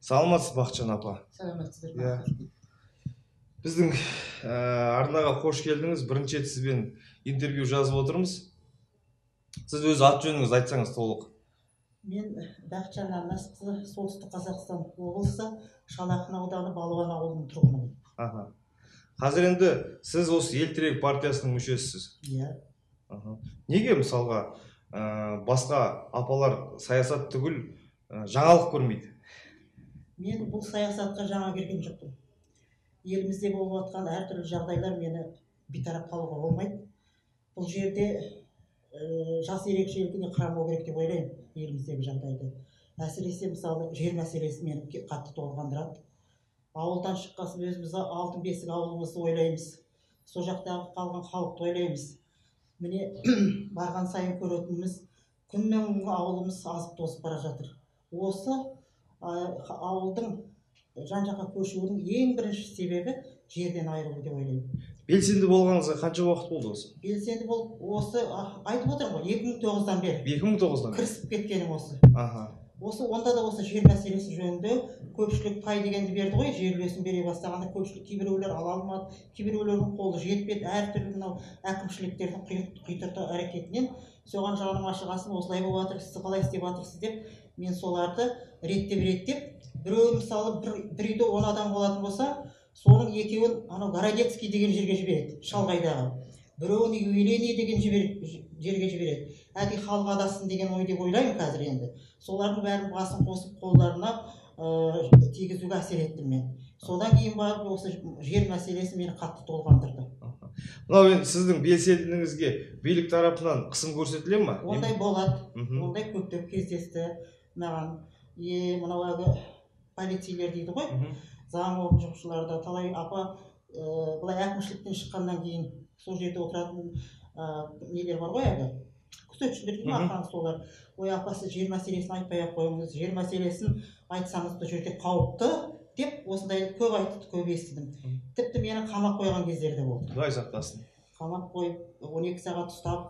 Саламатсыз Бақытжан апа. Саламатсыздар. Біздің арнаға қош келдіңіз. Бірінші рет сізбен интервью жазып отырмыз. Сіз өз ат жөніңіз айтсаңыз толық. Мен Бақытжан Анасқызы, Солтүстік Қазақстан облысы Шалақын ауданы Балуан ауылының тұрғынымын. Қазір енді сіз осы Ел тірегі партиясының мүшесісіз. Иә. Неге мысалға басқа апалар саясат түгіл жаңалық көрмейді? Мен бұл саясатқа жаңа келген жоқпын. Елімізде болып жатқан әртүрлі жағдайлар мені бейтарап қалуға болмайды. Бұл жерде жас ерекшелігіне қарамау керек деп ойлаймын еліміздегі жағдайды. Әсіресе мысалы жер мәселесі мені қатты толғандырады. Ауылдан шыққасын өзіміз алтын бесік ауылымызды ойлаймыз. Сол жақтағы қалған халықты ойлаймыз. Міне барған сайын көретініміз күннен ауылымыз азып тозып бара жатыр. Осы ауылдың жан-жаққа көшуінің ең бірінші себебі жерден айырылу деп ойлаймын. Белсенді болғаныңызға қанша уақыт болды осы? Белсенді болып осы айтып отырмын ғой 2009-дан бері. 2009-дан кірісіп кеткенім осы. Осы онда да осы жер мәселесі жөнінде көпшілік пай дегенді берді ғой, жер үлесін бере бастағанда көпшілік кейбіреулер ала алмады, кейбіреулердің қолы жетпеді, әртүрлі мынау әкімшіліктердің құйтырту әрекетінен соған жаным ашығасын, осылай болып жатыр, сіз қалай істеп жатырсыз деп мен соларды реттеп біреу мысалы бір үйде 10 адам болатын болса, соның екеуін анау Городецкий деген жерге жібереді, шалғайдағы. Біреуін Ювеление деген жерге жібереді. Әдей халық адасын деген ой деп ойлаймын қазір енді. Солардың бәрін басын қосып қолдарына тигізуге әсер еттім мен. Содан кейін барып осы жер мәселесі мені қатты толғандырды. Мынау енді сіздің белсенділігіңізге билік тарапынан қысым көрсетіле ме? Ондай болады. Ондай көптеп кездесті. Маған мынау әлгі полицейлер дейді ғой. Заң орын жұмысшылары да талай апа былай әкімшіліктен шыққаннан кейін сол жерде отыратын нелер бар ғой әлгі. Күзетшілер дейді ме ақтан солар. Ой апа сіз жер мәселесін айтпай ақ қойыңыз. Жер мәселесін айтсаңыз бұл жерде қауіпті деп осындай көп айтты, көп естідім. Тіпті мені қамап қойған кездері де болды. Құдай сақтасын. Қамап қойып 12 сағат ұстап,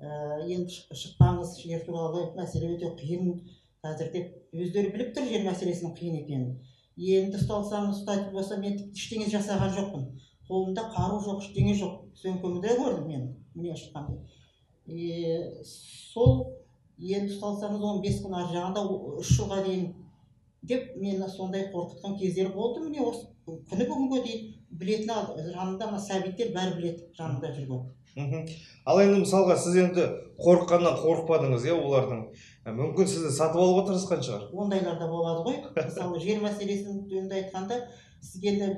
енді шықпаңыз, жер туралы мәселе өте қиын. Қазір деп өздері біліп тұр жер мәселесінің қиын екенін. Енді ұсталсам ұстайтын болса мен ештеңе жасаған жоқпын. Қолымда қару жоқ, ештеңе жоқ. Сөмкемде көрдім мен, міне шыққанда. Сол енді ұсталсаңыз 15 күн ар жағында 3 жылға дейін деп мені сондай қорқытқан кездері болды. Міне осы күні бүгінге дейін білетін жанында сәбиттер бәрі біледі жанында жүрген. Ал енді мысалға сіз енді қорыққаннан қорықпадыңыз, олардың. Мүмкін сізді сатып алуға тырысқан шығар. Ондайлар да болады ғой. Мысалы жер мәселесін жөнінде айтқанда сізге де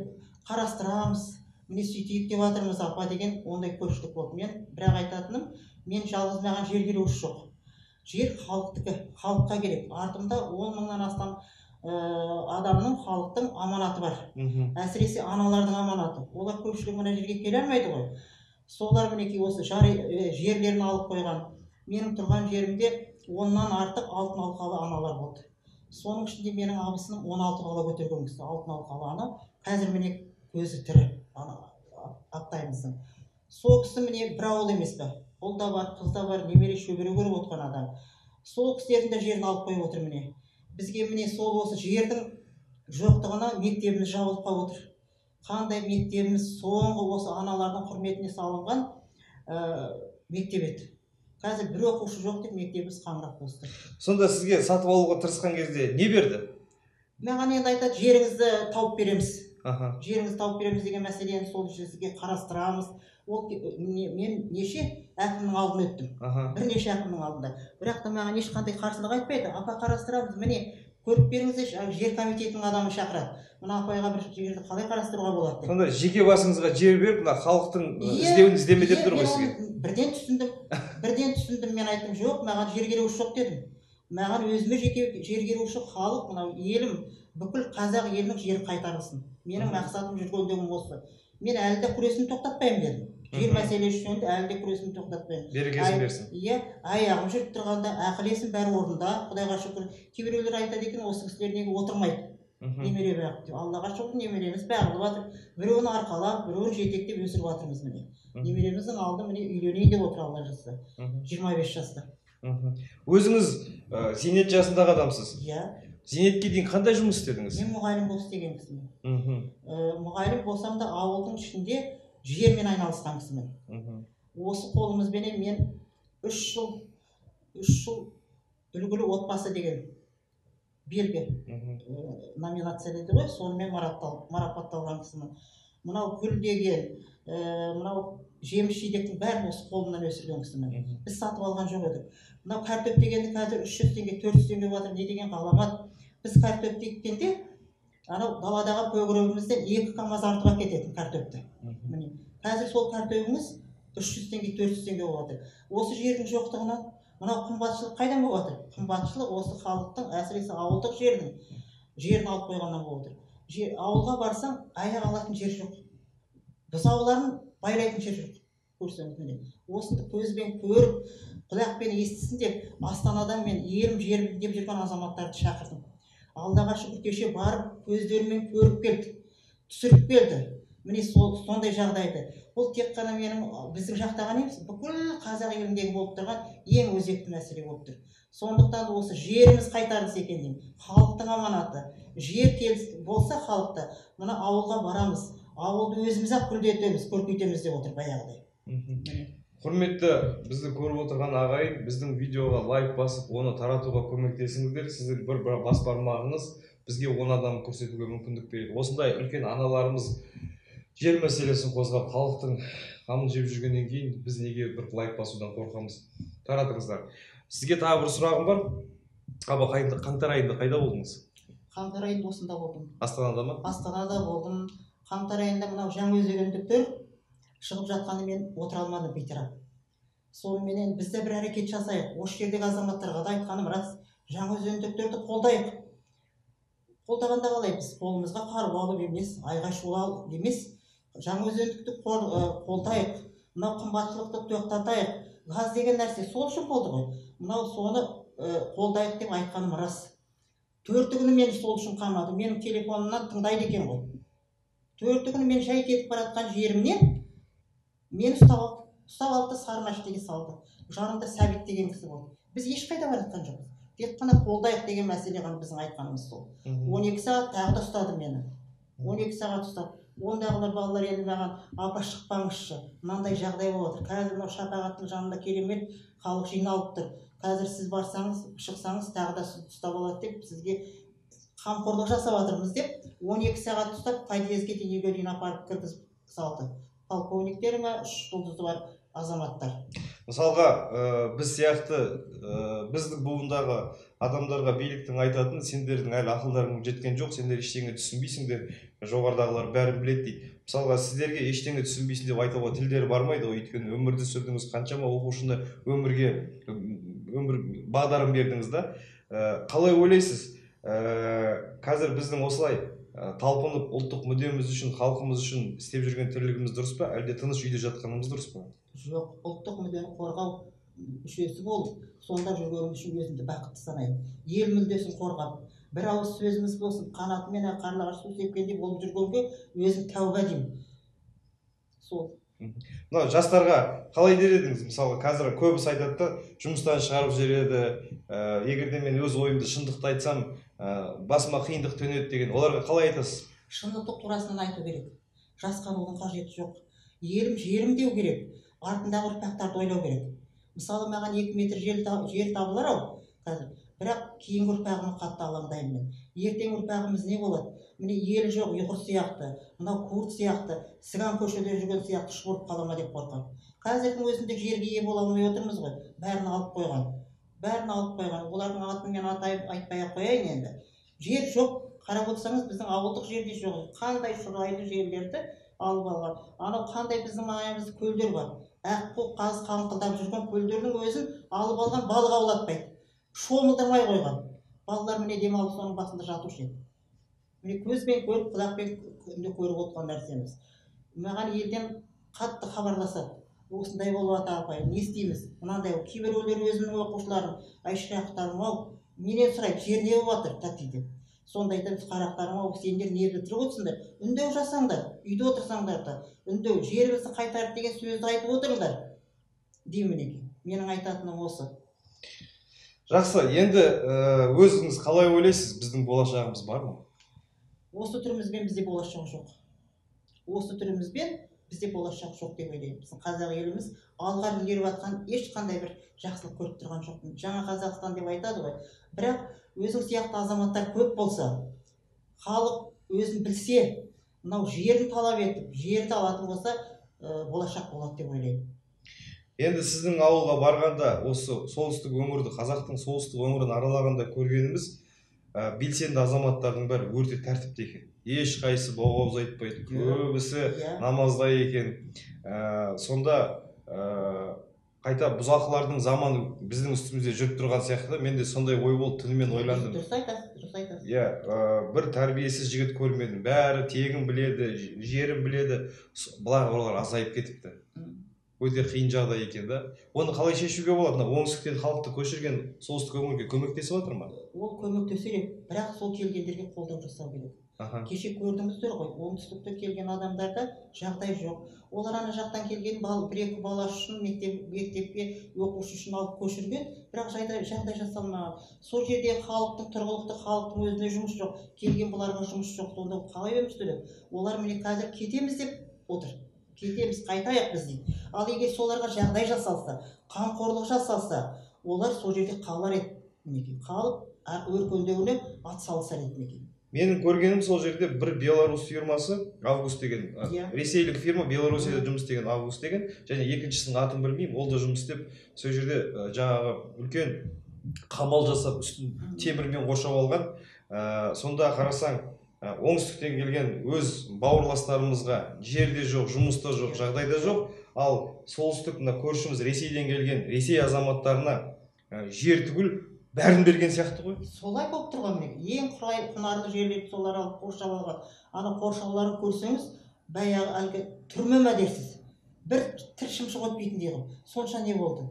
қарастырамыз, міне сөйтейік деп жатырмыз апа деген ондай көпшілік болды. Мен бірақ айтатыным, мен жалғыз маған жер керегі жоқ. Жер халықтікі, халыққа керек. Артымда 10 мыңнан астам адамның, халықтың аманаты бар. Әсіресе аналардың аманаты. Олар көпшілік мына жерге келе алмайды ғой. Солар мінекей осы жерлерін алып қойған. Менің тұрған жерімде 10-нан артық алтын алқалы аналар болды. Соның ішінде менің абысыным 16 бала көтерген кісі. Алтын алқалы ана қазір міне көзі тірі аттаймыздың. Сол кісі міне бір ауыл емес пе? Ұл да бар, қыз да бар, немере шөбере көріп отқан адам. Сол кісілердің де жерін алып қойып отыр міне. Бізге міне сол осы жердің жоқтығына мектебіміз жабылып қалып отыр. Қандай мектебіміз соңғы осы аналардың құрметіне салынған мектеп еді. Қазір бір оқушы жоқ деп мектебіміз қаңырап босты. Сонда сізге сатып алуға тырысқан кезде не берді? Маған енді айтады, жеріңізді тауып береміз. Жеріңізді тауып береміз деген мәселені сол сізге қарастырамыз. Мен неше әкімнің алдына өттім. Бірнеше әкімнің алдында. Бірақ та маған ешқандай қарсылық айтпайды. Апа қарастырамыз, міне көріп беріңіздер, жер комитетінің адамы шақырады. Мына апайға бір жерді қалай қарастыруға болады деп. Сонда жеке басыңызға жер беріп, мына халықтың іздеуін іздеме деп тұр ғой сізге. Бірден түсіндім, мен айттым, жоқ, маған жер керегі жоқ дедім. Маған өзіме жеке жер керегі жоқ, халық, мынау елім, бүкіл қазақ елінің жері қайтарылсын. Менің мақсатым жүргендігім осы. Мен әлі де күресімді тоқтатпаймын дедім. Жер мәселесі жөнінде әлі де күресімді тоқтатпаймын. Берекесін берсін. Аяғым жүріп тұрғанда, ақыл есім бәрі орнында, Құдайға шүкір. Кейбіреулер айтады екен, осы кісілер неге отырмайды. Немере бағып деп. Аллаға шүкір, немереміз бағылып жатыр. Біреуін арқалап, біреуін жетектеп өсіріп жатырмыз міне. Немереміздің алды міне үйленейін деп отыр Алла жазса. 25 жаста. Өзіңіз зейнет жасындағы адамсыз. Иә. Зейнетке дейін қандай жұмыс істедіңіз? Мен мұғалім болып істеген кісімін. Мхм. Мұғалім болсам да ауылдың ішінде жермен айналысқан кісімін. Мхм. Осы қолымызбенен мен 3 жыл үлгілі отбасы деген белгі номинация деді ғой, сонымен марапатталған кісімін. Мынау гүл деген, мынау жеміс жидектің бәрін осы қолымнан өсірген кісімін. Біз сатып алған жоқ едік. Мынау картоп дегенді қазір 300 теңге, 400 теңге жатыр, не деген ғаламат. Біз картоп еккенде, анау даладағы көгірегімізден 2 камаз артып әкететін картопты. Міне, қазір сол картопымыз 300 теңге, 400 теңге болып жатыр. Осы жердің жоқтығынан мынау қымбатшылық қайдан болып жатыр? Қымбатшылық осы халықтың, әсіресе ауылдық жерін алып қойғаннан болып жатыр. Ауылға барсаң, аяқ алатын жер жоқ. Бұзауларын байлайтын жер жоқ. Көрсеңіз міне. Осында көзбен көріп, құлақпен естісін деп, Астанадан мен жерім деп жүрген азаматтарды шақырдым. Аллаға шүкір кеше барып, көздерімен көріп келді, түсіріп келді. Міне сондай жағдайды. Бұл тек қана біздің жақтаған емес, бүкіл қазақ еліндегі болып тұрған ең өзекті мәселе болып тұр. Сондықтан осы жеріміз қайтарылса екен деймін. Халықтың аманаты. Жер болса халықта, мына ауылға барамыз. Ауылды өзіміз-ақ гүлдетеміз, көркейтеміз деп отыр баяғыдай. Құрметті бізді көріп отырған ағайын, біздің видеоға лайк басып, оны таратуға көмектесіңіздер. Сіздің бір бас бармағыңыз бізге 10 адам көрсетуге мүмкіндік береді. Осындай үлкен аналарымыз жер мәселесін қозғап, халықтың қамын жеп жүргеннен кейін біз неге бір лайк басудан қорқамыз? Таратыңыздар. Сізге тағы бір сұрағым бар. Аба, қаңтар айында қайда болдыңыз? Қаңтар айында осында болдым. Астанада ма? Астанада болдым. Қаңтар айында мынау Жаңаөзендіктер шығып жатқаны мен отыра алмадым бейтарап. Соныменен біз де бір әрекет жасайық. Осы жердегі азаматтарға да айтқаным рас. Жаңаөзендіктерді қолдайық. Қолдағанда қалай біз қолымызға қару алып емес, айға шу алып емес, Жаңаөзендікті қолдайық. Мынау қымбатшылықты тоқтатайық. Газ деген нәрсе сол үшін болды ғой. Мынау соны қолдайық деп айтқаным рас. 4 күні мен сол үшін қамады. Менің телефонымнан тыңдайды екен ғой. 4 күні мен жай кетіп баратқан жерімнен мені ұстап алды, сарынашкеге салды. Жанымда Сәбит деген кісі болды. Біз ешқайда баратқан жоқпыз. Тек қана қолдайық деген мәселе ғана біздің айтқанымыз сол. 12 сағат тағы да ұстады мені. 12 сағат ұстап. Ондағылар балалар енді маған апа шықпаңызшы. Мынандай жағдай болып отыр. Қазір мынау шапағаттың жанында керемет халық жиналып тұр. Қазір сіз барсаңыз, шықсаңыз тағы да сізді ұстап алады деп сізге қамқорлық жасап жатырмыз деп 12 сағат ұстап подъездге дейін үйге дейін апарып кіргізіп салды. Полковниктер ме, 3 жұлдызы бар азаматтар. Мысалға, біз сияқты біздің буындағы адамдарға биліктің айтатын, сендердің әлі ақылдарың жеткен жоқ, сендер ештеңе түсінбейсіңдер, жоғарыдағылар бәрін біледі дейді. Мысалға, сіздерге ештеңе түсінбейсің деп айтуға тілдері бармайды ғой, өйткені өмірді сүрдіңіз, қаншама оқушыны өмір бағдарын бердіңіз да. Қалай ойлайсыз? Қазір біздің осылай талпынып ұлттық мүддеміз үшін, халқымыз үшін істеп жүрген тірлігіміз дұрыс па, әлде тыныш үйде жатқанымыз дұрыс па? Жоқ, ұлттық мүддені қорғау мүшесі болып, сонда жүргеніміз үшін өзімді бақытты санаймын. Ел мүддесін қорғап, бір ауыз сөзіміз болсын, қанатымен қарлығаш су сепкендей болып жүргенге өзім тәуба деймін. Сол. Мына жастарға қалай дер едіңіз? Мысалы, қазір көбісі айтады да, жұмыстан шығарып жібереді, егерде мен өз ойымды шындықты айтсам, басыма қиындық төнеді деген. Оларға қалай айтасыз? Шындықты турасынан айту керек. Жасқанудың қажеті жоқ. Елім, жерім деу керек. Артындағы ұрпақтарды ойлау керек. Мысалы, маған 2 метр жер табылар ау қазір. Бірақ кейінгі ұрпағымды қатты алаңдаймын мен. Ертең ұрпағымыз не болады? Міне елі жоқ ұйғыр сияқты, мынау курд сияқты, сыған көшеде жүрген сияқты шұбырып қала ма деп қорқамын. Қазірдің өзінде жерге ие бола алмай отырмыз ғой. Бәрін алып қойған. Олардың атын мен айтпай қояйын енді. Жер жоқ, қарап отырсаңыз біздің ауылдық жерде жоқ. Қандай шұрайлы жерлерді алып алған. Анау қандай біздің маңайымызда көлдер бар. Аққу қаз қаңқылдап жүрген көлдердің өзін алып алған, балық аулатпайды. Шомылдырмай қойған. Балалар міне демалып соның басында жатушы еді. Міне көзбен көріп, құлақпен көріп отырған нәрсеміз. Маған елден қатты хабарласады. Осындай болып жатыр апай, не істейміз? Мынандай кейбіреулер өзімнің оқушыларым, шырақтарым-ау, менен сұрайды, жер не болып жатыр, тәте деп. Сонда айтамыз, қарақтарым-ау, сендер не бітіріп отырсыңдар? Үндеу жасаңдар, үйде отырсаңдар да, үндеу, жерімізді қайтарып деген сөзді айтып отырыңдар. Деймін екен. Менің айтатыным осы. Жақсы, енді өзіңіз қалай ойлайсыз, біздің болашағымыз бар ма? Осы түрімізбен бізде болашақ жоқ. Осы түрімізбен бізде болашақ жоқ деп ойлаймын. Біздің қазақ еліміз алға ілгеріп жатқан ешқандай бір жақсылық көріп тұрған жоқпын. Жаңа Қазақстан деп айтады ғой. Бірақ өзің сияқты азаматтар көп болса, халық өзін білсе, мынау жерін талап етіп, жерді алатын болса, болашақ болады деп ойлаймын. Енді сіздің ауылға барғанда, осы солтүстік өңірді, қазақтың солтүстік өңірін аралағанда көргеніміз, белсенді азаматтардың бәрі өте тәртіпті екен. Ешқайсысы боғауыз айтпайды, көбісі намазда екен. Сонда қайта бұзақылардың заманы біздің үстімізде жүріп тұрған сияқты, менде сондай ой болды, түнімен ойландым. Дұрыс айтасыз, дұрыс айтасыз. Бір тәрбиесіз жігіт көрмедім. Бәрі тегін біледі, жерін біледі. Бұлар азайып кетіпті. Өте қиын жағдай екен да. Оны қалай шешуге болады? Оңтүстіктен халықты көшірген солтүстік өңірге көмектесіп жатыр ма? Ол көмектесер, бірақ сол келгендерге қолдау жасау керек. Кеше көрдіңіздер ғой, оңтүстіктен келген адамдарда жағдай жоқ. Олар ана жақтан келген бір-екі бала үшін мектепке оқушы үшін алып көшірген, бірақ жағдай жасалмаған. Сол жерде тұрғылықты халықтың өзіне жұмыс жоқ, келген бұларға жұмыс жоқ. Сонда қалай өмір сүреді? Олар міне қазір кетеміз деп отыр. Кетеміз, қайтайық біз дейді. Ал егер соларға жағдай жасалса, қамқорлық жасалса, олар сол жерде қалар еді. Мінекей, қалып өркендеуіне атсалысар еді мінекей. Менің көргенім сол жерде бір Беларусь фирмасы, Август деген, ресейлік фирма, Беларусияда жұмыс істеген Август деген, және екіншісінің атын білмеймін, ол да жұмыс істеп, сол жерде жаңағы үлкен қамал жасап, үстін темірмен қоршап алған. Сонда қарасаң, оңтүстіктен келген өз бауырластарымызға жерде жоқ, жұмыста жоқ, жағдайда жоқ, ал солтүстік көршіміз Ресейден келген Ресей азаматтарына жер түгіл бәрін берген сияқты ғой. Солай болып тұрған міне. Ең құнарлы жерлерді солар алып қоршап алған. Ана қоршауларын көрсеңіз, баяғы әлгі түрме ме дерсіз. Бір тір шымшық өтпейтіндей ғой. Сонша не болды?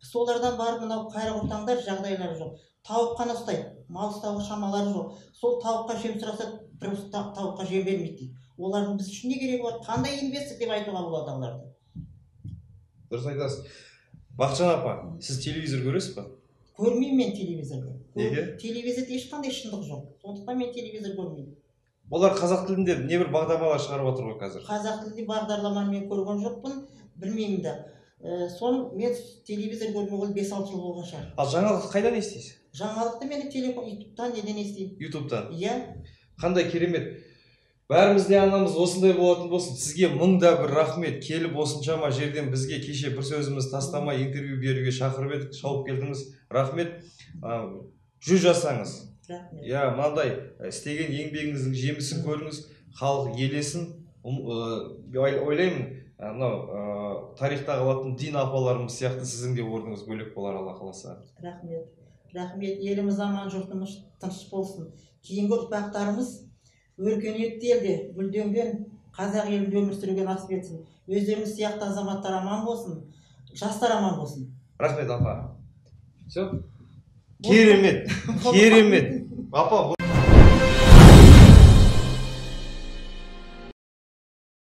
Солардан барып мынау қайрақұртаңдар жағдайлары жоқ. Тауық қана ұстайды, мал ұстауға шамалары жоқ. Сол тауыққа жем сұраса, бір тауыққа жем бермейді дейді. Олардың біз үшін не керегі бар? Қандай инвестор деп айтуға болады оларды? Дұрыс айтасыз. Бақытжан апа, сіз телевизор көресіз ба? Көрмеймін мен телевизорды. Неге? Телевизорда ешқандай шындық жоқ. Сондықтан мен телевизор көрмеймін. Олар қазақ тілінде небір бағдарламалар шығарып отыр ғой қазір. Қазақ тілінде бағдарламаны мен көрген жоқпын, білмеймін де. Соны мен телевизор көрмегелі 5-6 жыл болған шығар. Ал жаңалықты қайдан естисіз? Жаңалықты мен телефон, ютубтан неден естимін. Ютубтан? Иә. Қандай керемет. Бәрімізде анамыз осындай болатын болсын. Сізге мыңда бір рахмет. Келіп осыншама жерден бізге кеше бір сөзіміз тастамай интервью беруге шақырып едік, шауып келдіңіз. Рахмет. Жүз жасаңыз. Рахмет. Мынандай істеген еңбегіңіздің жемісін көріңіз, халық елесін. Ойлаймын, тарихта қалатын Дин апаларымыз сияқты сіздің де орныңыз бөлек болар, Алла қаласа. Рахмет. Рахмет. Еліміз аман, жұртымыз тыныш болсын. Кейінгі ұрпақтарымыз өркениетті елде гүлденген қазақ елінде өмір сүруге насып етсін. Өздеріңіз сияқты азаматтар аман болсын, жастар аман болсын. Рахмет апа. Все? Керемет. Керемет. Апа